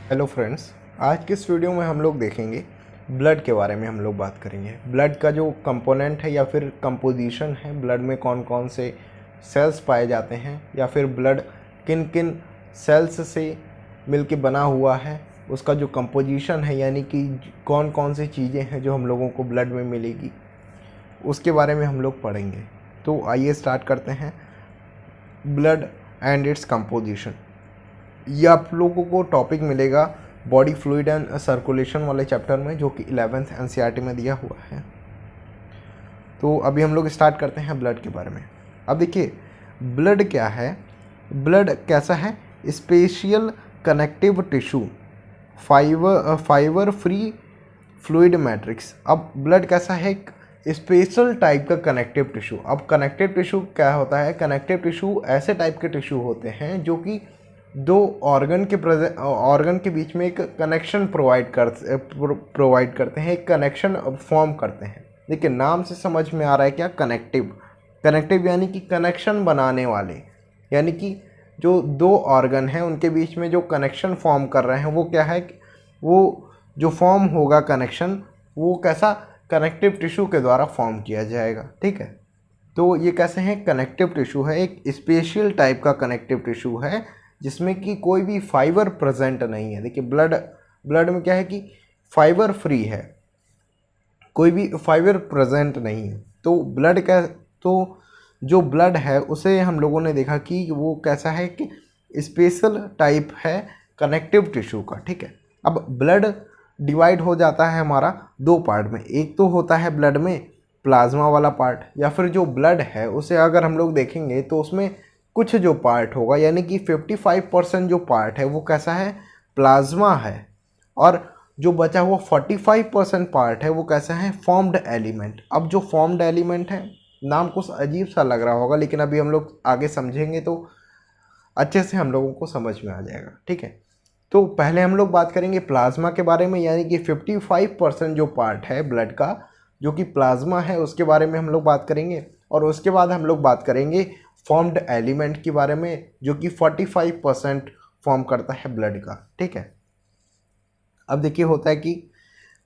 Hello friends, आज के इस वीडियो में हम लोग देखेंगे ब्लड के बारे में। हम लोग बात करेंगे ब्लड का जो कंपोनेंट है या फिर कंपोजिशन है, ब्लड में कौन कौन से सेल्स पाए जाते हैं या फिर ब्लड किन किन सेल्स से मिलके बना हुआ है, उसका जो कंपोजिशन है यानी कि कौन कौन सी चीज़ें हैं जो हम लोगों को ब्लड में मिलेगी, उसके बारे में हम लोग पढ़ेंगे। तो आइए स्टार्ट करते हैं। ब्लड एंड इट्स कंपोजिशन, ये आप लोगों को टॉपिक मिलेगा बॉडी फ्लूइड एंड सर्कुलेशन वाले चैप्टर में, जो कि 11th एनसीईआरटी में दिया हुआ है। तो अभी हम लोग स्टार्ट करते हैं ब्लड के बारे में। अब देखिए ब्लड क्या है। ब्लड कैसा है? Special connective tissue, fibre free fluid matrix. अब ब्लड कैसा है? एक स्पेशल टाइप का कनेक्टिव टिश्यू। अब कनेक्टिव टिश्यू क्या होता है? कनेक्टिव टिश्यू ऐसे टाइप के टिश्यू होते हैं जो कि दो ऑर्गन के बीच में एक कनेक्शन प्रोवाइड करते हैं, एक कनेक्शन फॉर्म करते हैं। देखिए नाम से समझ में आ रहा है क्या? कनेक्टिव यानी कि कनेक्शन बनाने वाले, यानी कि जो दो ऑर्गन हैं उनके बीच में जो कनेक्शन फॉर्म कर रहे हैं वो क्या है? वो जो फॉर्म होगा कनेक्शन, वो कैसा? कनेक्टिव टिश्यू के द्वारा फॉर्म किया जाएगा। ठीक है, तो ये कैसे हैं? कनेक्टिव टिश्यू है, एक स्पेशल टाइप का कनेक्टिव टिश्यू है जिसमें कि कोई भी फाइबर प्रेजेंट नहीं है। देखिए ब्लड में क्या है कि फाइबर फ्री है, कोई भी फाइबर प्रेजेंट नहीं है। तो जो ब्लड है उसे हम लोगों ने देखा कि वो कैसा है कि स्पेशल टाइप है कनेक्टिव टिश्यू का। ठीक है, अब ब्लड डिवाइड हो जाता है हमारा दो पार्ट में। एक तो होता है ब्लड में प्लाज्मा वाला पार्ट, या फिर जो ब्लड है उसे अगर हम लोग देखेंगे तो उसमें कुछ जो पार्ट होगा, यानी कि 55% जो पार्ट है वो कैसा है? प्लाज्मा है, और जो बचा हुआ 45% पार्ट है वो कैसा है? Formed element. अब जो फॉर्म्ड एलिमेंट है, नाम कुछ अजीब सा लग रहा होगा लेकिन अभी हम लोग आगे समझेंगे तो अच्छे से हम लोगों को समझ में आ जाएगा। ठीक है, तो पहले हम लोग बात करेंगे प्लाज्मा के बारे में, यानी कि 55% जो पार्ट है ब्लड का जो कि प्लाज्मा है उसके बारे में हम लोग बात करेंगे। और उसके बाद हम लोग बात करेंगे फॉर्म्ड एलिमेंट के बारे में जो कि 45% फॉर्म करता है ब्लड का। ठीक है, अब देखिए होता है कि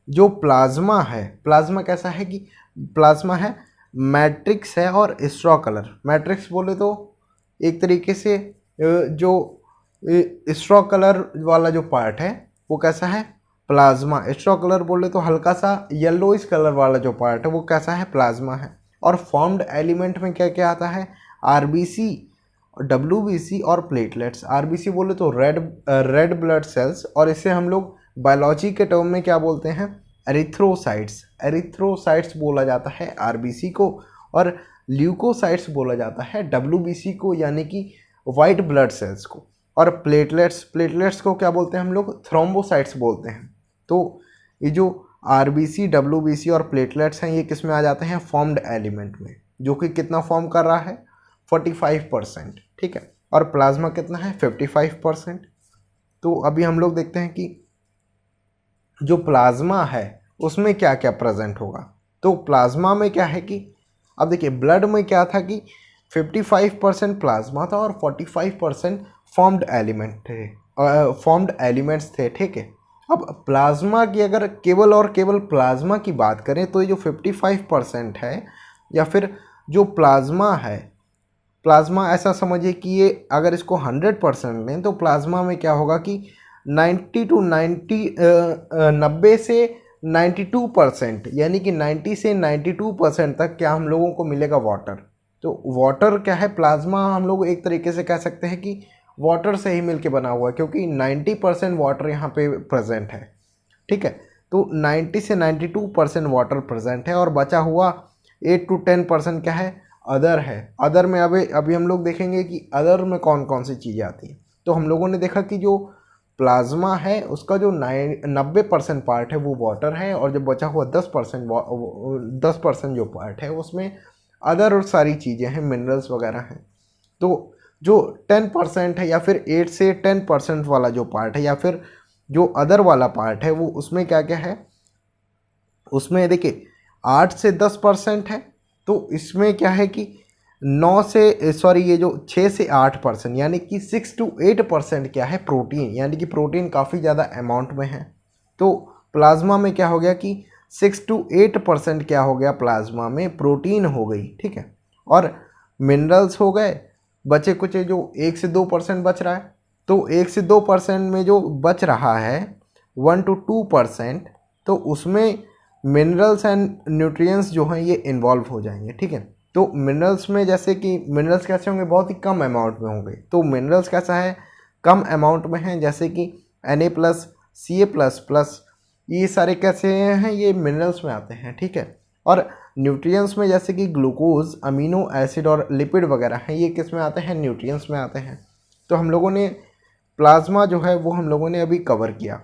जो प्लाज्मा है, प्लाज्मा कैसा है कि प्लाज्मा है मैट्रिक्स है और स्ट्रॉ कलर। मैट्रिक्स बोले तो एक तरीके से जो स्ट्रॉ कलर वाला जो पार्ट है वो कैसा है? प्लाज्मा। स्ट्रॉ कलर बोले तो हल्का सा येलोइश कलर वाला जो पार्ट है वो कैसा है? प्लाज्मा है। और फॉर्म्ड एलिमेंट में क्या क्या आता है? आरबीसी, डब्ल्यूबीसी और प्लेटलेट्स। आरबीसी बोले तो रेड ब्लड सेल्स, और इसे हम लोग बायोलॉजी के टर्म में क्या बोलते हैं? एरिथ्रोसाइट्स बोला जाता है आरबीसी को, और ल्यूकोसाइट्स बोला जाता है डब्ल्यूबीसी को, यानी कि वाइट ब्लड सेल्स को। और प्लेटलेट्स को क्या बोलते हैं हम लोग? थ्रोम्बोसाइट्स बोलते हैं। तो ये जो आरबीसी, डब्ल्यूबीसी और प्लेटलेट्स हैं ये किस में आ जाते हैं? फॉर्म्ड एलिमेंट में, जो कि कितना फॉर्म कर रहा है? 45%। ठीक है, और प्लाज्मा कितना है? 55%। तो अभी हम लोग देखते हैं कि जो प्लाज्मा है उसमें क्या क्या प्रेजेंट होगा। तो प्लाज्मा में क्या है कि अब देखिए ब्लड में क्या था कि 55% प्लाज्मा था और 45% फॉर्म्ड एलिमेंट्स थे। ठीक है, अब प्लाज्मा की अगर केवल और केवल प्लाज्मा की बात करें तो ये जो 55% है, या फिर जो प्लाज्मा है, प्लाज्मा ऐसा समझिए कि ये अगर इसको 100% लें तो प्लाज्मा में क्या होगा कि 90 से 92%, यानी कि 90 से 92% तक क्या हम लोगों को मिलेगा? वाटर। तो वाटर क्या है? प्लाज्मा हम लोग एक तरीके से कह सकते हैं कि वाटर से ही मिलके बना हुआ है, क्योंकि 90% वाटर यहाँ पे प्रेजेंट है। ठीक है, तो 90 से 92% वाटर प्रेजेंट है, और बचा हुआ 8 to 10% क्या है? अदर है। अदर में अभी हम लोग देखेंगे कि अदर में कौन कौन सी चीज़ें आती हैं। तो हम लोगों ने देखा कि जो प्लाज्मा है उसका जो 90% पार्ट है वो वाटर है, और जो बचा हुआ 10% जो पार्ट है उसमें अदर और सारी चीज़ें हैं, मिनरल्स वगैरह हैं। तो जो 10% है या फिर 8 से 10% वाला जो पार्ट है या फिर जो अदर वाला पार्ट है वो उसमें क्या क्या है? उसमें देखिए 8 से 10% है। तो इसमें क्या है कि ये जो 6 से 8% यानी कि 6 to 8% क्या है प्रोटीन, यानी कि प्रोटीन काफ़ी ज़्यादा अमाउंट में है। तो प्लाज्मा में क्या हो गया कि 6 to 8% क्या हो गया, प्लाज्मा में प्रोटीन हो गई, ठीक है। और मिनरल्स हो गए, बचे कुछ जो 1 से 2% बच रहा है। तो 1 से 2% में जो बच रहा है 1 to 2%, तो उसमें मिनरल्स एंड न्यूट्रिएंट्स जो हैं ये इन्वॉल्व हो जाएंगे, ठीक है। तो मिनरल्स में जैसे कि मिनरल्स कैसे होंगे, बहुत ही कम अमाउंट में होंगे। तो मिनरल्स कैसा है, कम अमाउंट में है, जैसे कि Na+, Ca++, ये सारे कैसे हैं, ये मिनरल्स में आते हैं, ठीक है। और न्यूट्रिएंट्स में जैसे कि ग्लूकोज, अमीनो एसिड और लिपिड वगैरह हैं, ये किस में आते हैं, न्यूट्रिएंट्स में आते हैं। तो हम लोगों ने प्लाज्मा जो है वो हम लोगों ने अभी कवर किया।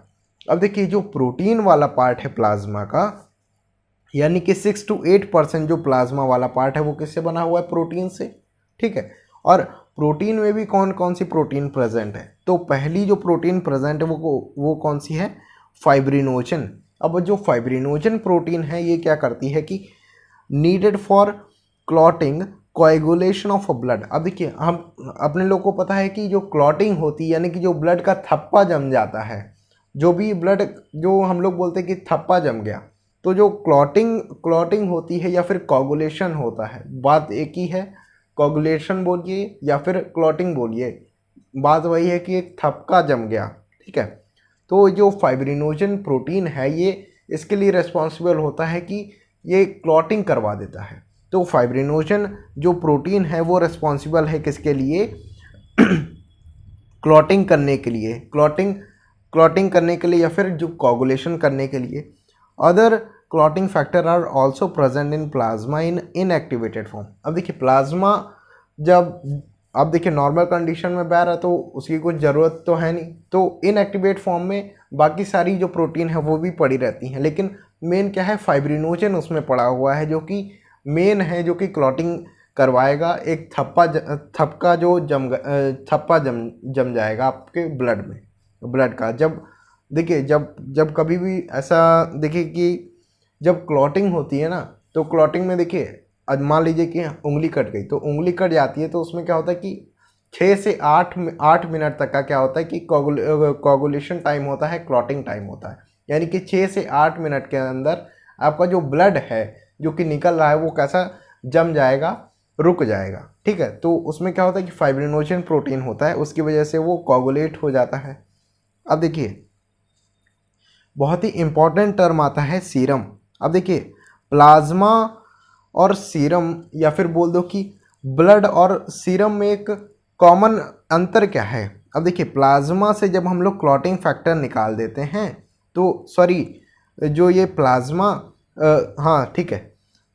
अब देखिए जो प्रोटीन वाला पार्ट है प्लाज्मा का, यानी कि 6 to 8% जो प्लाज्मा वाला पार्ट है वो किससे बना हुआ है, प्रोटीन से, ठीक है। और प्रोटीन में भी कौन कौन सी प्रोटीन प्रेजेंट है, तो पहली जो प्रोटीन प्रेजेंट है वो कौन सी है, फाइब्रिनोजन। अब जो फाइब्रिनोजन प्रोटीन है ये क्या करती है कि needed for clotting coagulation of blood. अब देखिए हम अपने लोग को पता है कि जो क्लॉटिंग होती है यानी कि जो ब्लड का थप्पा जम जाता है, जो भी ब्लड जो हम लोग बोलते हैं कि थप्पा जम गया, तो जो क्लॉटिंग होती है या फिर कोगुलेशन होता है, बात एक ही है, कोगुलेशन बोलिए या फिर क्लॉटिंग बोलिए, बात वही है कि एक थपका जम गया, ठीक है। तो जो फाइब्रिनोजन प्रोटीन है ये इसके लिए रिस्पॉन्सिबल होता है कि ये क्लॉटिंग करवा देता है। तो फाइब्रिनोजन जो प्रोटीन है वो रिस्पॉन्सिबल है किसके लिए, क्लॉटिंग करने के लिए, क्लॉटिंग करने के लिए या फिर जो कोगुलेशन करने के लिए। Other clotting factor are also present in plasma in inactivated form. अब देखिए प्लाज्मा जब अब देखिए नॉर्मल कंडीशन में बह रहा है तो उसकी कुछ ज़रूरत तो है नहीं, तो इनएक्टिवेट फॉर्म में बाकी सारी जो प्रोटीन है वो भी पड़ी रहती हैं, लेकिन मेन क्या है, फाइब्रिनोजन उसमें पड़ा हुआ है जो कि मेन है, जो कि क्लॉटिंग करवाएगा। एक थप्पा जो थप्पा जम जाएगा आपके ब्लड का। जब देखिए जब कभी भी ऐसा देखिए कि जब क्लॉटिंग होती है ना, तो क्लॉटिंग में देखिए आज मान लीजिए कि उंगली कट गई, तो उंगली कट जाती है तो उसमें क्या होता है कि 6 से 8 मिनट तक का क्या होता है कि कोगुलेशन टाइम होता है, क्लॉटिंग टाइम होता है। यानी कि 6 से 8 मिनट के अंदर आपका जो ब्लड है जो कि निकल रहा है वो कैसा जम जाएगा, रुक जाएगा, ठीक है। तो उसमें क्या होता है कि फाइब्रिनोजन प्रोटीन होता है, उसकी वजह से वो कोगुलेट हो जाता है। अब देखिए बहुत ही इंपॉर्टेंट टर्म आता है सीरम। अब देखिए प्लाज्मा और सीरम या फिर बोल दो कि ब्लड और सीरम में एक कॉमन अंतर क्या है। अब देखिए प्लाज्मा से जब हम लोग क्लॉटिंग फैक्टर निकाल देते हैं तो जो ये प्लाज्मा हाँ ठीक है,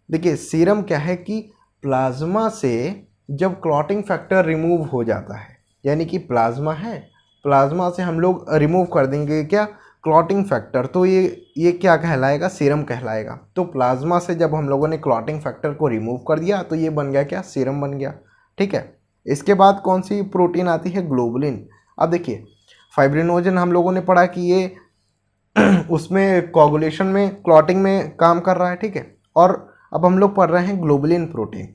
देखिए सीरम क्या है कि प्लाज्मा से जब क्लॉटिंग फैक्टर रिमूव हो जाता है, यानी कि प्लाज्मा है, प्लाज्मा से हम लोग रिमूव कर देंगे क्या, क्लॉटिंग फैक्टर, तो ये क्या कहलाएगा, सीरम कहलाएगा। तो प्लाज्मा से जब हम लोगों ने क्लॉटिंग फैक्टर को रिमूव कर दिया तो ये बन गया क्या, सीरम बन गया, ठीक है। इसके बाद कौन सी प्रोटीन आती है, ग्लोबुलिन। अब देखिए फाइब्रिनोजन हम लोगों ने पढ़ा कि ये उसमें कोगुलेशन में क्लॉटिंग में काम कर रहा है, ठीक है। और अब हम लोग पढ़ रहे हैं ग्लोबुलिन प्रोटीन।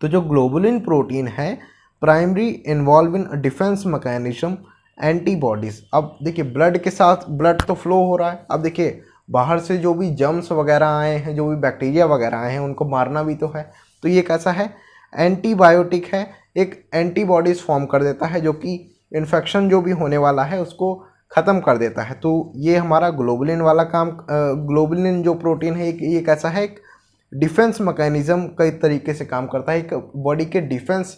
तो जो ग्लोबुलिन प्रोटीन है primary involve in defence mechanism antibodies. अब देखिए ब्लड के साथ ब्लड तो फ्लो हो रहा है, अब देखिए बाहर से जो भी जर्म्स वगैरह आए हैं, जो भी बैक्टीरिया वगैरह आए हैं, उनको मारना भी तो है। तो ये कैसा है, एंटीबायोटिक है, एक एंटीबॉडीज़ फॉर्म कर देता है जो कि इन्फेक्शन जो भी होने वाला है उसको ख़त्म कर देता है। तो ये हमारा ग्लोबुलिन वाला काम, ग्लोबुलिन जो प्रोटीन है ये कैसा है, एक डिफेंस मैकेनिज्म कई तरीके से काम करता है, एक बॉडी के डिफेंस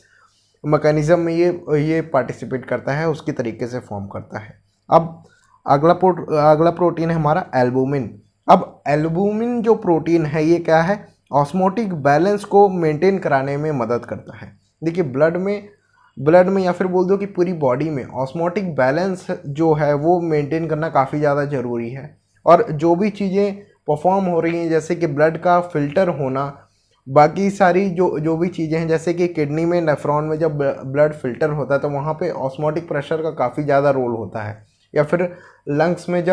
मैकेनिज्म में ये पार्टिसिपेट करता है, उसकी तरीके से फॉर्म करता है। अब अगला प्रोटीन है हमारा एल्बुमिन। अब एल्बुमिन जो प्रोटीन है ये क्या है, ऑस्मोटिक बैलेंस को मेंटेन कराने में मदद करता है। देखिए ब्लड में या फिर बोल दो कि पूरी बॉडी में ऑस्मोटिक बैलेंस जो है वो मेंटेन करना काफ़ी ज़्यादा ज़रूरी है। और जो भी चीज़ें परफॉर्म हो रही हैं जैसे कि ब्लड का फिल्टर होना, बाकी सारी जो भी चीज़ें हैं, जैसे कि किडनी में नेफ्रॉन में जब ब्लड फिल्टर होता है तो वहाँ पे ऑस्मोटिक प्रेशर का काफ़ी ज़्यादा रोल होता है। या फिर लंग्स में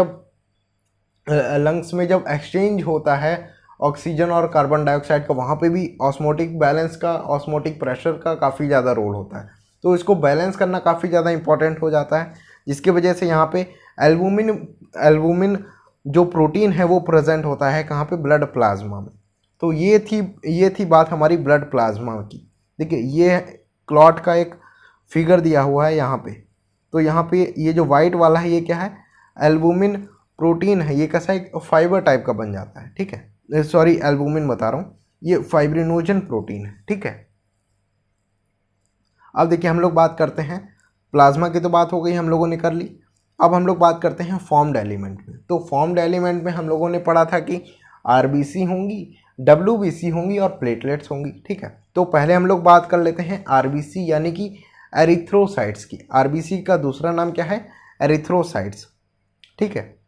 जब एक्सचेंज होता है ऑक्सीजन और कार्बन डाइऑक्साइड का, वहाँ पे भी ऑस्मोटिक बैलेंस का, ऑस्मोटिक प्रेशर का काफ़ी ज़्यादा रोल होता है। तो इसको बैलेंस करना काफ़ी ज़्यादा इंपॉर्टेंट हो जाता है, जिसकी वजह से यहाँ पे एल्बुमिन जो प्रोटीन है वो प्रेजेंट होता है कहाँ पे, ब्लड प्लाज्मा में। तो ये थी बात हमारी ब्लड प्लाज्मा की। देखिए ये क्लॉट का एक फिगर दिया हुआ है यहाँ पे। तो यहाँ पे ये जो वाइट वाला है ये क्या है, एल्बुमिन प्रोटीन है। ये कैसा एक फाइबर टाइप का बन जाता है, ठीक है, सॉरी एल्बुमिन बता रहा हूँ, ये फाइब्रिनोजन प्रोटीन है, ठीक है। अब देखिए हम लोग बात करते हैं, प्लाज्मा की तो बात हो गई, हम लोगों ने कर ली। अब हम लोग बात करते हैं फॉर्म्ड एलिमेंट में। तो फॉर्म्ड एलिमेंट में हम लोगों ने पढ़ा था कि आरबीसी होंगी, डब्ल्यूबीसी होंगी और प्लेटलेट्स होंगी, ठीक है। तो पहले हम लोग बात कर लेते हैं आरबीसी यानी कि एरिथ्रोसाइट्स की। आरबीसी का दूसरा नाम क्या है, एरिथ्रोसाइट्स, ठीक है।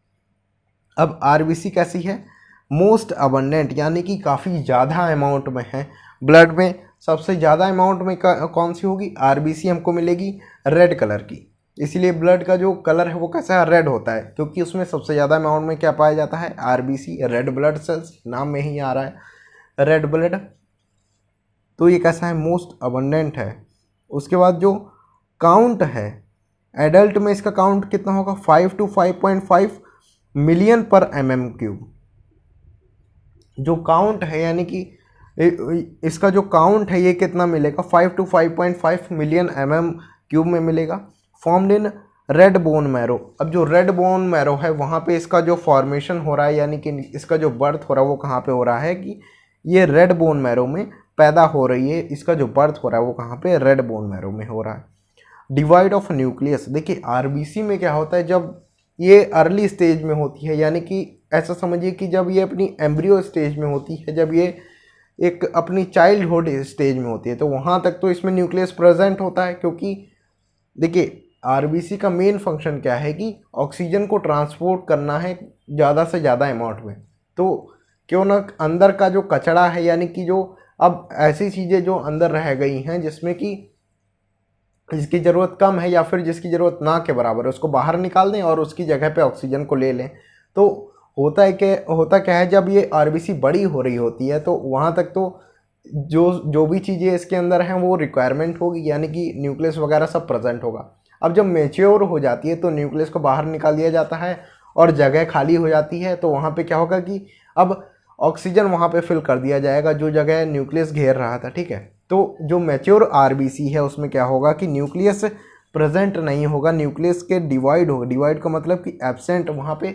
अब आरबीसी कैसी है, मोस्ट अबंडेंट यानी कि काफ़ी ज़्यादा अमाउंट में है ब्लड में। सबसे ज़्यादा अमाउंट में कौन सी होगी, आरबीसी हमको मिलेगी रेड कलर की। इसीलिए ब्लड का जो कलर है वो कैसा है, रेड होता है, क्योंकि उसमें सबसे ज़्यादा अमाउंट में क्या पाया जाता है, आरबीसी, रेड ब्लड सेल्स, नाम में ही आ रहा है रेड ब्लड। तो ये कैसा है, मोस्ट अबंडेंट है। उसके बाद जो काउंट है, एडल्ट में इसका काउंट कितना होगा, 5 to 5.5 मिलियन पर mm³। जो काउंट है यानी कि इसका जो काउंट है ये कितना मिलेगा, 5 to 5.5 मिलियन mm³ में मिलेगा। Formed in red bone marrow. अब जो रेड बोन मैरो है वहाँ पे इसका जो फॉर्मेशन हो रहा है यानी कि इसका जो बर्थ हो रहा है वो कहाँ पे हो रहा है, कि ये रेड बोन मैरो में पैदा हो रही है। इसका जो बर्थ हो रहा है वो कहाँ पे, रेड बोन मैरो में हो रहा है। डिवाइड ऑफ न्यूक्लियस, देखिए आरबीसी में क्या होता है, जब ये अर्ली स्टेज में होती है, यानी कि ऐसा समझिए कि जब ये अपनी एम्ब्रियो स्टेज में होती है, जब ये एक अपनी चाइल्डहुड स्टेज में होती है, तो वहाँ तक तो इसमें न्यूक्लियस प्रेजेंट होता है। क्योंकि देखिए आरबीसी का मेन फंक्शन क्या है कि ऑक्सीजन को ट्रांसपोर्ट करना है ज़्यादा से ज़्यादा अमाउंट में। तो क्यों ना अंदर का जो कचरा है, यानी कि जो अब ऐसी चीज़ें जो अंदर रह गई हैं जिसमें कि जिसकी ज़रूरत कम है या फिर जिसकी ज़रूरत ना के बराबर है, उसको बाहर निकाल दें और उसकी जगह पे ऑक्सीजन को ले लें। तो होता क्या है, जब ये आरबीसी बड़ी हो रही होती है तो वहाँ तक तो जो भी चीज़ें इसके अंदर हैं वो रिक्वायरमेंट होगी, यानी कि न्यूक्लियस वगैरह सब प्रेजेंट होगा। अब जब मेच्योर हो जाती है तो न्यूक्लियस को बाहर निकाल दिया जाता है और जगह खाली हो जाती है। तो वहाँ पे क्या होगा कि अब ऑक्सीजन वहाँ पे फिल कर दिया जाएगा जो जगह न्यूक्लियस घेर रहा था, ठीक है। तो जो मैच्योर आरबीसी है उसमें क्या होगा कि न्यूक्लियस प्रेजेंट नहीं होगा, न्यूक्लियस के डिवाइड होगा। डिवाइड का मतलब कि एब्सेंट, वहाँ पे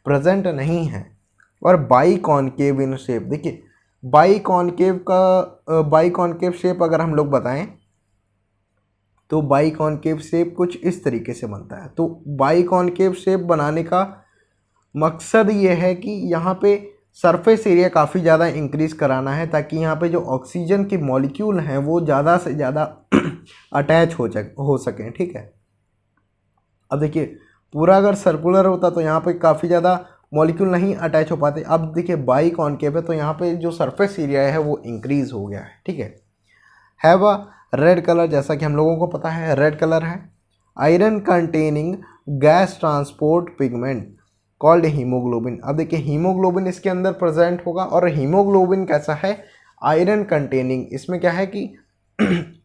प्रेजेंट नहीं है। और बाई कॉनकेव इन शेप, देखिए बाई कॉनकेव शेप अगर हम लोग बताएं तो बाई कॉनकेव शेप कुछ इस तरीके से बनता है। तो बाई कॉनकेव शेप बनाने का मकसद ये है कि यहाँ पे सरफेस एरिया काफ़ी ज़्यादा इंक्रीज़ कराना है, ताकि यहाँ पे जो ऑक्सीजन के मॉलिक्यूल हैं वो ज़्यादा से ज़्यादा अटैच हो सकें, ठीक है। अब देखिए पूरा अगर सर्कुलर होता तो यहाँ पे काफ़ी ज़्यादा मॉलिक्यूल नहीं अटैच हो पाते। अब देखिए बाई कॉनकेव है तो यहाँ पे जो सरफेस एरिया है वो इंक्रीज़ हो गया है, ठीक है। हैव अ रेड कलर, जैसा कि हम लोगों को पता है रेड कलर है। Iron containing gas transport pigment called haemoglobin. अब देखिए हीमोग्लोबिन इसके अंदर प्रेजेंट होगा, और हीमोग्लोबिन कैसा है, आयरन कंटेनिंग। इसमें क्या है कि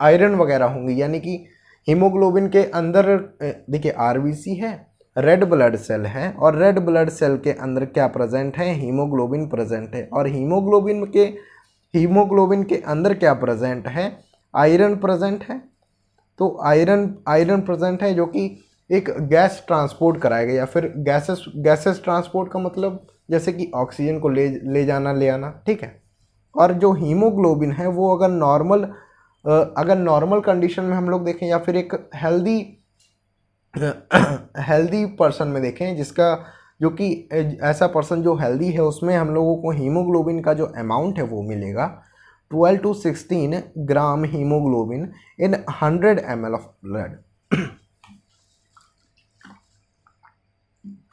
आयरन वगैरह होंगी, यानी कि हीमोग्लोबिन के अंदर देखिए आरबीसी है, रेड ब्लड सेल है, और रेड ब्लड सेल के अंदर क्या प्रेजेंट है, हीमोग्लोबिन प्रेजेंट है। और हीमोग्लोबिन के अंदर क्या प्रेजेंट है, आयरन प्रेजेंट है। तो आयरन प्रेजेंट है जो कि एक गैस ट्रांसपोर्ट कराएगा, या फिर गैसेस ट्रांसपोर्ट का मतलब जैसे कि ऑक्सीजन को ले जाना ले आना, ठीक है। और जो हीमोग्लोबिन है वो अगर नॉर्मल कंडीशन में हम लोग देखें, या फिर एक हेल्दी पर्सन में देखें, जिसका जो कि ऐसा पर्सन जो हेल्दी है, उसमें हम लोगों को हीमोग्लोबिन का जो अमाउंट है वो मिलेगा 12 to 16 gram haemoglobin in 100 ml of blood.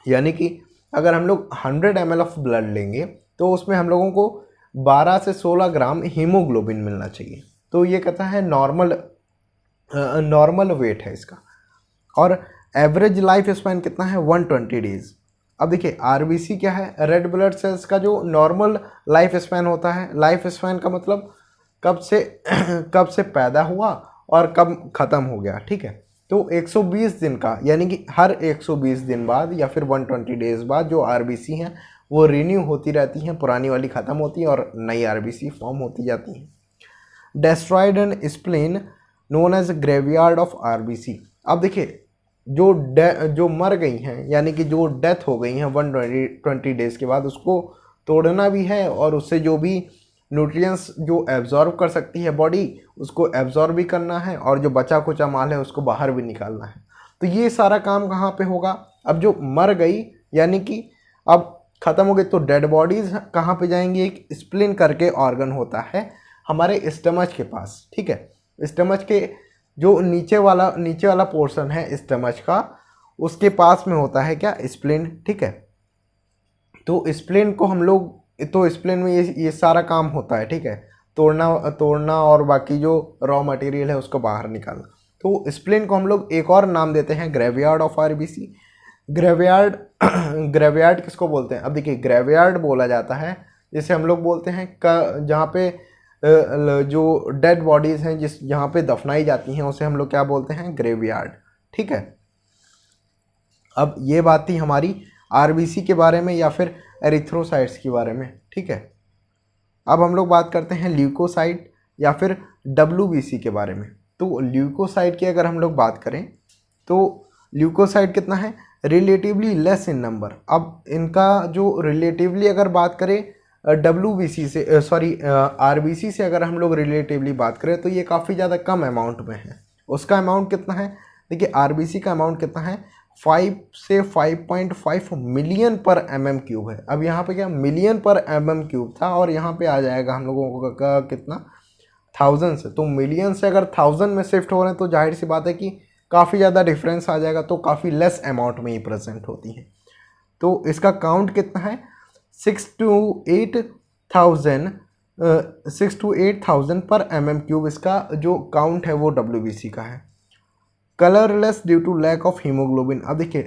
यानी कि अगर हम लोग 100 ml ऑफ ब्लड लेंगे तो उसमें हम लोगों को 12 से 16 ग्राम हीमोग्लोबिन मिलना चाहिए। तो ये कहता है नॉर्मल वेट है इसका। और एवरेज लाइफ स्पैन कितना है, 120 डेज। अब देखिए आरबीसी क्या है, रेड ब्लड सेल्स का जो नॉर्मल लाइफ स्पैन होता है, लाइफ स्पैन का मतलब कब से कब से पैदा हुआ और कब ख़त्म हो गया, ठीक है। तो 120 दिन का, यानी कि हर 120 दिन बाद या फिर 120 डेज बाद जो आरबीसी हैं वो रिन्यू होती रहती हैं, पुरानी वाली ख़त्म होती है और नई आरबीसी फॉर्म होती जाती हैं। Destroyed and spleen known as graveyard of RBC. अब देखिए जो मर गई हैं, यानी कि जो डेथ हो गई हैं 120 डेज के बाद, उसको तोड़ना भी है और उससे जो भी न्यूट्रिएंट्स जो एब्जॉर्ब कर सकती है बॉडी, उसको एब्जॉर्ब भी करना है और जो बचा कुचा माल है उसको बाहर भी निकालना है। तो ये सारा काम कहाँ पे होगा? अब जो मर गई यानी कि अब ख़त्म हो गई, तो डेड बॉडीज़ कहाँ पे जाएंगी? एक स्प्लीन करके ऑर्गन होता है हमारे स्टमच के पास, ठीक है। स्टमच के जो नीचे वाला पोर्शन है स्टमच का, उसके पास में होता है क्या? स्प्लीन, ठीक है। तो स्प्लीन को हम लोग, तो स्प्लीन में ये सारा काम होता है, ठीक है, तोड़ना और बाकी जो रॉ मटेरियल है उसको बाहर निकालना। तो स्प्लीन को हम लोग एक और नाम देते हैं graveyard of RBC. Graveyard graveyard किसको बोलते हैं? अब देखिए ग्रेवयार्ड बोला जाता है जैसे हम लोग बोलते हैं जहाँ पे जो डेड बॉडीज़ हैं जहाँ पे दफनाई जाती हैं उसे हम लोग क्या बोलते हैं? ग्रेवयार्ड, ठीक है। अब ये बात थी हमारी आरबीसी के बारे में या फिर एरिथ्रोसाइट्स के बारे में, ठीक है। अब हम लोग बात करते हैं ल्यूकोसाइट या फिर डब्ल्यूबीसी के बारे में। तो ल्यूकोसाइट की अगर हम लोग बात करें तो ल्यूकोसाइट कितना है? Relatively less in number. अब इनका जो रिलेटिवली अगर बात करें डब्ल्यूबीसी से, आरबीसी से अगर हम लोग रिलेटिवली बात करें तो ये काफ़ी ज़्यादा कम अमाउंट में है। उसका अमाउंट कितना है? देखिए आरबीसी का अमाउंट कितना है? 5 से 5.5 मिलियन पर mm³ है। अब यहाँ पे क्या मिलियन पर mm³ था और यहाँ पे आ जाएगा हम लोगों का कितना? 1000 से। तो मिलियन से अगर 1000 में शिफ्ट हो रहे हैं तो जाहिर सी बात है कि काफ़ी ज़्यादा डिफरेंस आ जाएगा, तो काफ़ी लेस अमाउंट में ही प्रेजेंट होती है। तो इसका काउंट कितना है? 6 to 8,000 पर mm³ इसका जो काउंट है वो डब्ल्यूबीसी का है। Colourless due to lack of haemoglobin. अब देखिए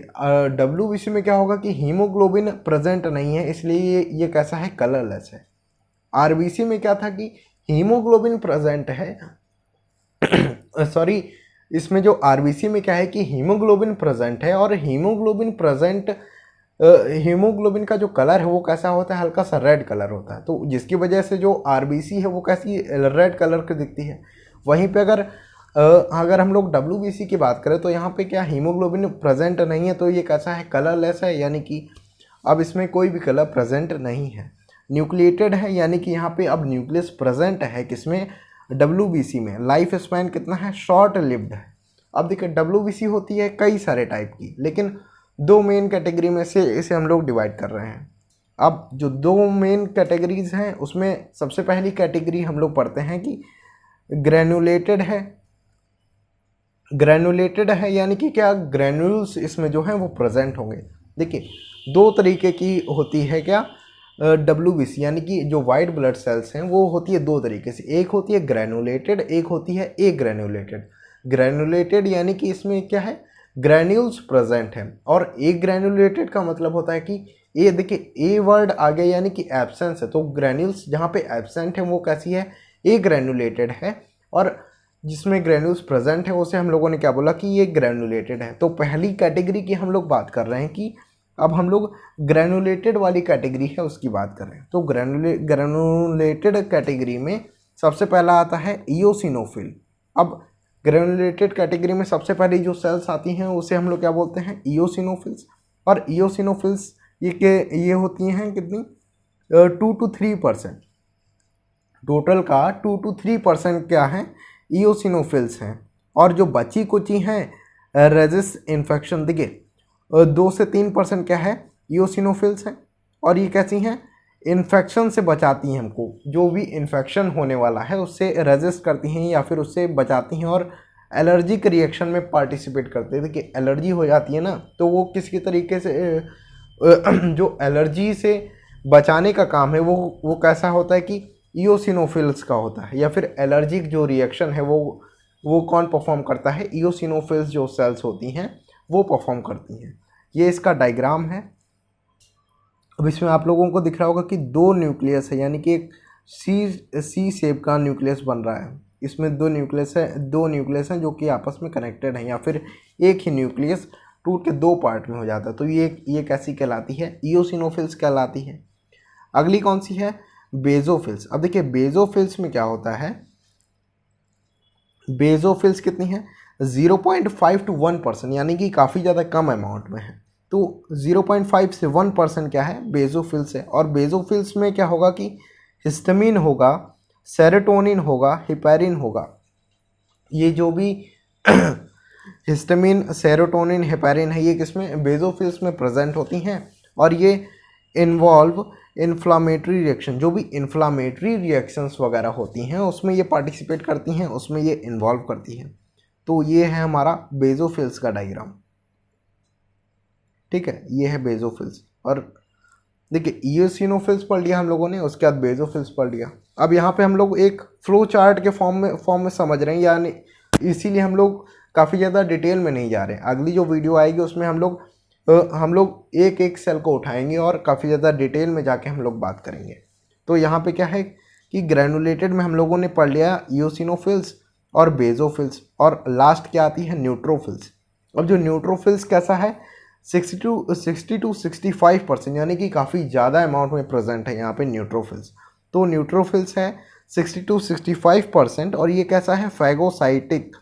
डब्ल्यूबीसी में क्या होगा कि हीमोग्लोबिन प्रेजेंट नहीं है, इसलिए ये कैसा है? कलरलेस है। आरबीसी में क्या था कि हीमोग्लोबिन प्रेजेंट है सॉरी, इसमें जो आरबीसी में क्या है कि हीमोग्लोबिन प्रेजेंट है और हीमोग्लोबिन का जो कलर है वो कैसा होता है? हल्का सा रेड कलर होता है। तो जिसकी वजह से जो आरबीसी है वो कैसी रेड कलर की दिखती है। वहीं पे अगर हम लोग डब्ल्यूबीसी की बात करें तो यहाँ पे क्या हीमोग्लोबिन प्रेजेंट नहीं है, तो ये कैसा है? कलरलेस है, यानी कि अब इसमें कोई भी कलर प्रेजेंट नहीं है। न्यूक्लिएटेड है, यानी कि यहाँ पे अब न्यूक्लियस प्रेजेंट है किसमें? डब्ल्यूबीसी में। लाइफ स्पैन कितना है? शॉर्ट लिव्ड है। अब देखिए डब्ल्यूबीसी होती है कई सारे टाइप की, लेकिन 2 मेन कैटेगरी में से इसे हम लोग डिवाइड कर रहे हैं। अब जो 2 मेन कैटेगरीज हैं उसमें सबसे पहली कैटेगरी हम लोग पढ़ते हैं कि ग्रैनुलेटेड है, यानी कि क्या? ग्रैन्यूल्स इसमें जो हैं वो प्रेजेंट होंगे। देखिए 2 तरीके की होती है क्या डब्ल्यूबीसी, यानी कि जो वाइट ब्लड सेल्स हैं वो होती है 2 तरीके से। एक होती है ग्रैनुलेटेड, एक होती है ए ग्रैनुलेटेड। ग्रैनुलेटेड यानी कि इसमें क्या है? ग्रैन्यूल्स प्रेजेंट हैं। और ए ग्रैनुलेटेड का मतलब होता है कि ए, देखिए ए वर्ड आ गया यानी कि एब्सेंस है, तो ग्रैन्यूल्स जहाँ पे एब्सेंट है वो कैसी है? ए ग्रैनुलेटेड है। और जिसमें ग्रैन्यूल्स प्रेजेंट है उसे हम लोगों ने क्या बोला कि ये ग्रैनुलेटेड है। तो पहली कैटेगरी की हम लोग बात कर रहे हैं कि अब हम लोग ग्रैनुलेटेड वाली कैटेगरी है उसकी बात कर रहे हैं। तो ग्रैनुलेटेड कैटेगरी में सबसे पहला आता है इओसिनोफिल। अब ग्रैनुलेटेड कैटेगरी में सबसे पहले जो सेल्स आती हैं उसे हम लोग क्या बोलते हैं? इओसिनोफिल्स। और इओसिनोफिल्स ये होती हैं कितनी? 2 to 3%। टोटल का 2 to 3% क्या है? इओसिनोफिल्स हैं। और जो बची कुची हैं रेजिस्ट इन्फेक्शन, देखिए 2 से 3% क्या है? इओसिनोफिल्स हैं। और ये कैसी हैं? इन्फेक्शन से बचाती हैं हमको, जो भी इन्फेक्शन होने वाला है उससे रेजिस्ट करती हैं या फिर उससे बचाती हैं और एलर्जिक रिएक्शन में पार्टिसिपेट करते हैं। देखिए एलर्जी हो जाती है ना, तो वो किसी तरीके से जो एलर्जी से बचाने का काम है वो कैसा होता है कि इओसिनोफिल्स का होता है। या फिर एलर्जिक जो रिएक्शन है वो कौन परफॉर्म करता है? इओसिनोफिल्स जो सेल्स होती हैं वो परफॉर्म करती हैं। ये इसका डायग्राम है। अब इसमें आप लोगों को दिख रहा होगा कि दो न्यूक्लियस है, यानी कि एक सी शेप का न्यूक्लियस बन रहा है। इसमें दो न्यूक्लियस हैं जो कि आपस में कनेक्टेड हैं, या फिर एक ही न्यूक्लियस टूट के दो पार्ट में हो जाता है। तो ये कैसी कहलाती है? इओसिनोफिल्स कहलाती है। अगली कौन सी है? बेजोफिल्स। अब देखिए बेजोफिल्स में क्या होता है, बेजोफिल्स कितनी है? 0.5 to 1%, यानी कि काफ़ी ज़्यादा कम अमाउंट में है। तो 0.5 से 1% क्या है? बेजोफिल्स है। और बेजोफिल्स में क्या होगा कि हिस्टामिन होगा, सेरोटोनिन होगा, हेपेरिन होगा। ये जो भी हिस्टामिन, सेरोटोनिन, हेपेरिन है, ये किसमें? बेजोफिल्स में प्रेजेंट होती हैं। और ये इन्वॉल्व इन्फ्लामेटरी रिएक्शन, जो भी इन्फ्लामेटरी रिएक्शंस वगैरह होती हैं उसमें ये पार्टिसिपेट करती हैं, उसमें ये इन्वॉल्व करती हैं। तो ये है हमारा बेजोफिल्स का डायग्राम। ठीक है, ये है बेजोफिल्स। और देखिए इओसिनोफिल्स पढ़ लिया हम लोगों ने, उसके बाद बेजोफिल्स पढ़ लिया। अब यहाँ पे हम लोग एक फ्लो चार्ट के फॉर्म में समझ रहे हैं, यानी इसीलिए हम लोग काफ़ी ज़्यादा डिटेल में नहीं जा रहे हैं। अगली जो वीडियो आएगी उसमें हम लोग एक एक सेल को उठाएंगे और काफ़ी ज़्यादा डिटेल में जाके हम लोग बात करेंगे। तो यहाँ पे क्या है कि ग्रैनुलेटेड में हम लोगों ने पढ़ लिया इओसिनोफिल्स और बेजोफिल्स, और लास्ट क्या आती है? न्यूट्रोफिल्स। अब जो न्यूट्रोफिल्स कैसा है? 60 to 65%, यानी कि काफ़ी ज़्यादा अमाउंट में प्रेजेंट है यहाँ पे न्यूट्रोफिल्स। तो न्यूट्रोफिल्स है 60 to 65%, और ये कैसा है? फैगोसाइटिक,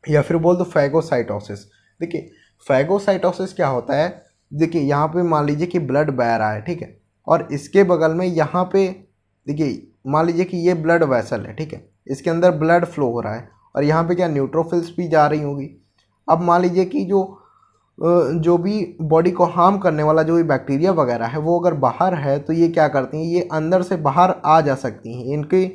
या फिर बोल दो फैगोसाइटोसिस। देखिए फैगोसाइटोसिस क्या होता है? देखिए यहाँ पे मान लीजिए कि ब्लड बह रहा है, ठीक है, और इसके बगल में यहाँ पे देखिए मान लीजिए कि ये ब्लड वेसल है, ठीक है, इसके अंदर ब्लड फ्लो हो रहा है, और यहाँ पे क्या न्यूट्रोफिल्स भी जा रही होगी। अब मान लीजिए कि जो भी बॉडी को हार्म करने वाला जो भी बैक्टीरिया वगैरह है वो अगर बाहर है, तो ये क्या करती हैं? ये अंदर से बाहर आ जा सकती हैं। इनकी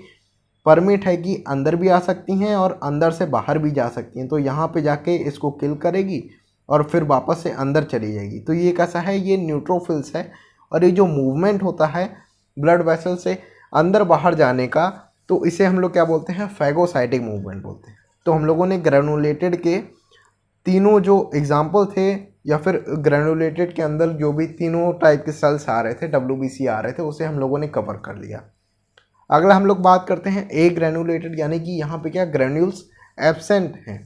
परमिट है कि अंदर भी आ सकती हैं और अंदर से बाहर भी जा सकती हैं। तो यहाँ पे जाके इसको किल करेगी और फिर वापस से अंदर चली जाएगी। तो ये कैसा है? ये न्यूट्रोफिल्स है। और ये जो मूवमेंट होता है ब्लड वेसल से अंदर बाहर जाने का, तो इसे हम लोग क्या बोलते हैं? फैगोसाइटिक मूवमेंट बोलते हैं। तो हम लोगों ने ग्रैनुलेटेड के तीनों जो एग्जाम्पल थे, या फिर ग्रैनुलेटेड के अंदर जो भी तीनों टाइप के सेल्स आ रहे थे, WBC आ रहे थे, उसे हम लोगों ने कवर कर लिया। अगला हम लोग बात करते हैं ए ग्रैनुलेटेड, यानी कि यहाँ पे क्या ग्रैन्यूल्स एब्सेंट हैं।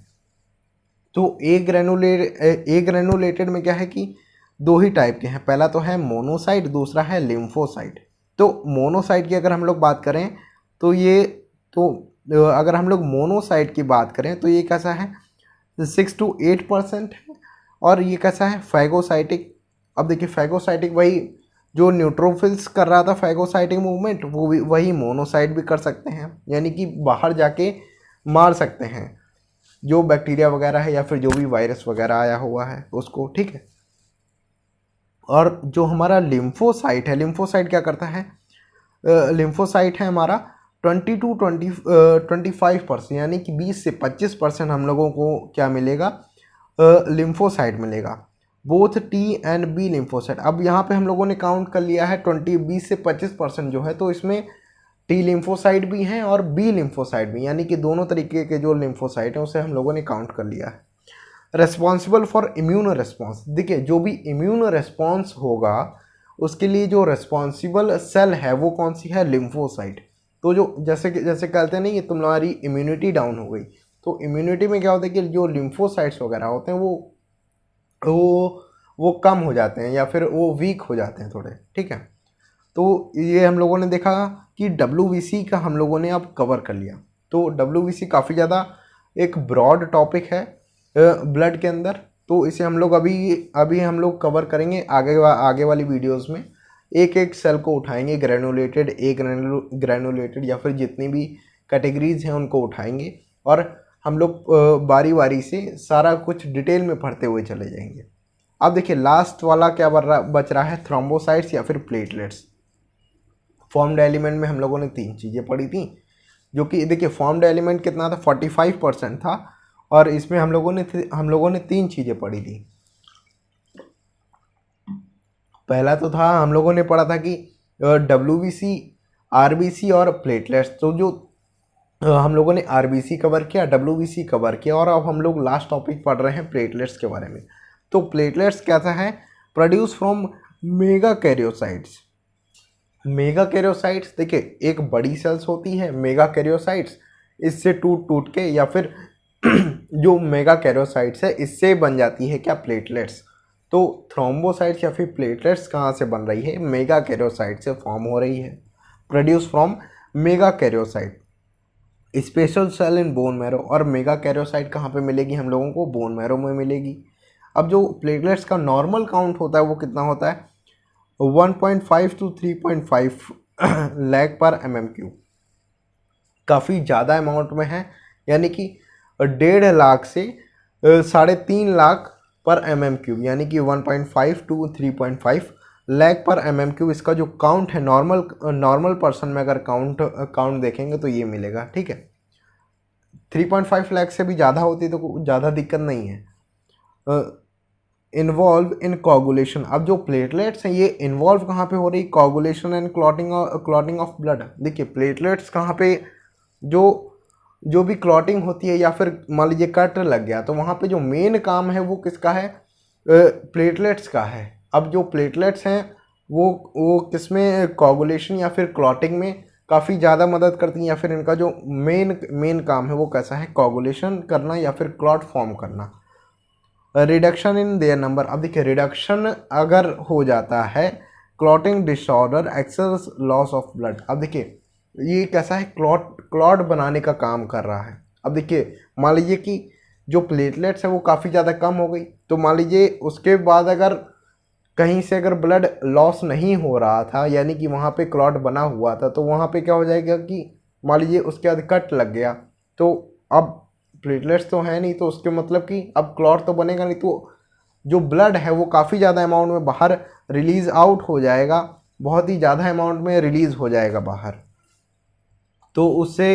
तो ए ग्रैनुलेटेड में क्या है कि दो ही टाइप के हैं। पहला तो है मोनोसाइट, दूसरा है लिम्फोसाइट। तो मोनोसाइट की अगर हम लोग बात करें तो अगर हम लोग मोनोसाइट की बात करें तो ये कैसा है? 6 to 8% है। और ये कैसा है? फैगोसाइटिक। अब देखिए फैगोसाइटिक वही जो न्यूट्रोफिल्स कर रहा था फैगोसाइटिक मूवमेंट, वो भी वही मोनोसाइट भी कर सकते हैं, यानी कि बाहर जाके मार सकते हैं जो बैक्टीरिया वगैरह है या फिर जो भी वायरस वगैरह आया हुआ है उसको, ठीक है। और जो हमारा लिम्फोसाइट है, लिम्फोसाइट क्या करता है? लिम्फोसाइट है हमारा 20 to 25%, यानी कि 20 से 25% हम लोगों को क्या मिलेगा? लिम्फोसाइट मिलेगा। Both T and B lymphocyte. अब यहाँ पे हम लोगों ने काउंट कर लिया है 20 से 25% जो है, तो इसमें T लिम्फोसाइट भी हैं और B लिम्फोसाइट भी, यानी कि दोनों तरीके के जो लिम्फोसाइट हैं उसे हम लोगों ने काउंट कर लिया है। Responsible for immune response. देखिए जो भी इम्यून रेस्पॉन्स होगा उसके लिए जो रेस्पॉन्सिबल सेल है वो कौन सी है? लिम्फोसाइट। तो जो जैसे कहते हैं नहीं कि तुम्हारी इम्यूनिटी डाउन हो गई, तो इम्यूनिटी में क्या होता है कि जो लिम्फोसाइट्स वगैरह होते हैं वो कम हो जाते हैं या फिर वो वीक हो जाते हैं थोड़े, ठीक है। तो ये हम लोगों ने देखा कि WBC का हम लोगों ने अब कवर कर लिया। तो WBC काफ़ी ज़्यादा एक ब्रॉड टॉपिक है ब्लड के अंदर, तो इसे हम लोग अभी हम लोग कवर करेंगे आगे वाली वीडियोस में। एक एक सेल को उठाएंगे, ग्रैनुलेटेड, ग्रैनुलेटेड या फिर जितनी भी कैटेगरीज हैं उनको उठाएंगे, और हम लोग बारी बारी से सारा कुछ डिटेल में पढ़ते हुए चले जाएंगे। अब देखिए लास्ट वाला क्या बच रहा है? थ्रोम्बोसाइट्स या फिर प्लेटलेट्स। फॉर्म्ड एलिमेंट में हम लोगों ने 3 चीज़ें पढ़ी थी, जो कि देखिए फॉर्म्ड एलिमेंट कितना था? 45% था, और इसमें हम लोगों ने 3 चीज़ें पढ़ी थी। पहला तो था हम लोगों ने पढ़ा था कि WBC, RBC और प्लेटलेट्स। तो जो हम लोगों ने RBC कवर किया, WBC कवर किया, और अब हम लोग लास्ट टॉपिक पढ़ रहे हैं प्लेटलेट्स के बारे में। तो प्लेटलेट्स कैसा है? Produce from mega karyocytes. Mega karyocytes देखिए एक बड़ी सेल्स होती है मेगा कैरियोसाइट्स, इससे टूट टूट के या फिर जो मेगा कैरियोसाइट्स है इससे बन जाती है क्या, प्लेटलेट्स। तो थ्रोम्बोसाइट्स या फिर प्लेटलेट्स कहाँ से बन रही है, मेगा कैरियोसाइट से फॉर्म हो रही है, produce from megakaryocyte. Special cell in bone marrow, और मेगा कैरियोसाइट कहाँ पे मिलेगी हम लोगों को, बोन मैरो में मिलेगी। अब जो प्लेटलेट्स का नॉर्मल काउंट होता है वो कितना होता है, 1.5 to 3.5 लाख पर mm3। काफ़ी ज़्यादा अमाउंट में है, यानी कि 1.5 लाख से 3.5 लाख पर mm3, यानी कि 1.5 to 3.5 लाख पर mm3 इसका जो काउंट है नॉर्मल पर्सन में अगर काउंट देखेंगे तो ये मिलेगा, ठीक है। 3.5 लाख से भी ज़्यादा होती तो ज़्यादा दिक्कत नहीं है। इन्वॉल्व इन कोगुलेशन, अब जो प्लेटलेट्स हैं ये इन्वॉल्व कहाँ पे हो रही, coagulation and clotting of blood. देखिए प्लेटलेट्स कहाँ पे जो भी क्लॉटिंग होती है या फिर मान लीजिए कट लग गया तो वहाँ पे जो मेन काम है वो किसका है, प्लेटलेट्स का है। अब जो प्लेटलेट्स हैं वो किसमें, कोगुलेशन या फिर क्लॉटिंग में काफ़ी ज़्यादा मदद करती हैं, या फिर इनका जो मेन काम है वो कैसा है, कोगुलेशन करना या फिर क्लॉट फॉर्म करना। रिडक्शन इन देयर नंबर, अब देखिए रिडक्शन अगर हो जाता है, clotting disorder, excess loss of blood. अब देखिए ये कैसा है, क्लॉट बनाने का काम कर रहा है। अब देखिए मान लीजिए कि जो प्लेटलेट्स है वो काफ़ी ज़्यादा कम हो गई, तो मान लीजिए उसके बाद अगर कहीं से अगर ब्लड लॉस नहीं हो रहा था, यानी कि वहाँ पे क्लॉट बना हुआ था, तो वहाँ पे क्या हो जाएगा कि मान लीजिए उसके बाद कट लग गया, तो अब प्लेटलेट्स तो है नहीं, तो उसके मतलब कि अब क्लॉट तो बनेगा नहीं, तो जो ब्लड है वो काफ़ी ज़्यादा अमाउंट में बाहर रिलीज़ आउट हो जाएगा, बहुत ही ज़्यादा अमाउंट में रिलीज़ हो जाएगा बाहर। तो उससे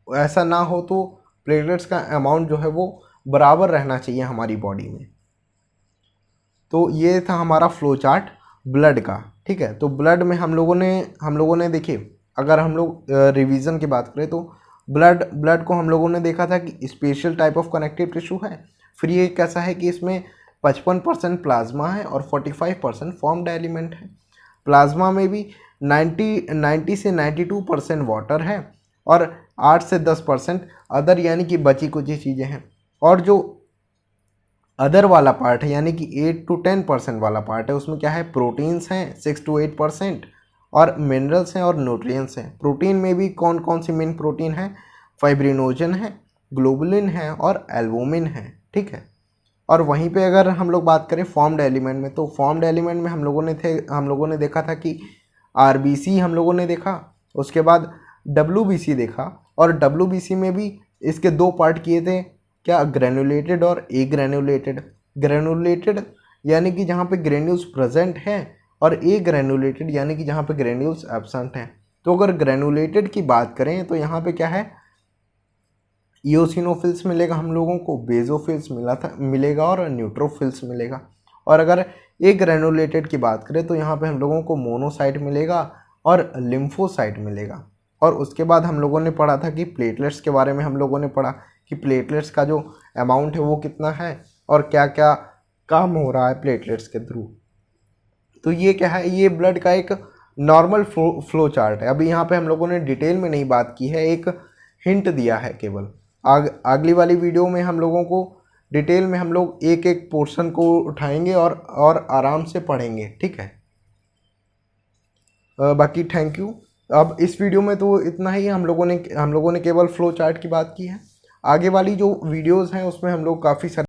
ऐसा ना हो, तो प्लेटलेट्स का अमाउंट जो है वो बराबर रहना चाहिए हमारी बॉडी में। तो ये था हमारा फ्लो चार्ट ब्लड का, ठीक है। तो ब्लड में हम लोगों ने देखिए, अगर हम लोग रिवीजन की बात करें तो ब्लड को हम लोगों ने देखा था कि special type of connective tissue है। फिर ये कैसा है कि इसमें 55% प्लाज्मा है और 45% फॉर्म्ड एलिमेंट है। प्लाज्मा में भी 90 से 92% वाटर है और 8 से 10% अदर, यानी कि बची कुछ चीज़ें हैं। और जो अदर वाला पार्ट है, यानी कि 8 to 10% वाला पार्ट है, उसमें क्या है, प्रोटीन्स हैं 6 to 8%, और मिनरल्स हैं और न्यूट्रिएंट्स हैं। प्रोटीन में भी कौन कौन सी मेन प्रोटीन है, फाइब्रिनोजन है, ग्लोबुलिन है और एल्बुमिन है, ठीक है। और वहीं पे अगर हम लोग बात करें फॉर्म्ड एलिमेंट में, तो फॉर्म्ड एलिमेंट में हम लोगों ने देखा था कि आरबीसी हम लोगों ने देखा, उसके बाद डब्ल्यूबीसी देखा, और डब्ल्यूबीसी में भी इसके दो पार्ट किए थे, क्या, ग्रेनुलेटेड और ए ग्रेनुलेटेड। ग्रेनुलेटेड यानी कि जहाँ पे ग्रेन्यूल्स प्रेजेंट हैं, और ए ग्रेनुलेटेड यानी कि जहाँ पे ग्रेन्यूल्स एब्सेंट हैं। तो अगर ग्रेनुलेटेड की बात करें तो यहाँ पे क्या है, ईओसिनोफिल्स मिलेगा हम लोगों को, बेजोफिल्स मिलेगा और न्यूट्रोफिल्स मिलेगा। और अगर ए ग्रेनुलेटेड की बात करें तो यहाँ पे हम लोगों को मोनोसाइट मिलेगा और लिम्फोसाइट मिलेगा। और उसके बाद हम लोगों ने पढ़ा था कि प्लेटलेट्स के बारे में हम लोगों ने पढ़ा कि प्लेटलेट्स का जो अमाउंट है वो कितना है और क्या क्या काम हो रहा है प्लेटलेट्स के थ्रू। तो ये क्या है, ये ब्लड का एक नॉर्मल फ्लो चार्ट है। अभी यहाँ पे हम लोगों ने डिटेल में नहीं बात की है, एक हिंट दिया है केवल। अगली वाली वीडियो में हम लोगों को डिटेल में हम लोग एक एक पोर्शन को उठाएंगे और आराम से पढ़ेंगे, ठीक है। बाकी थैंक यू। अब इस वीडियो में तो इतना ही, हम लोगों ने केवल फ्लो चार्ट की बात की है। आगे वाली जो वीडियोस हैं उसमें हम लोग काफ़ी सारे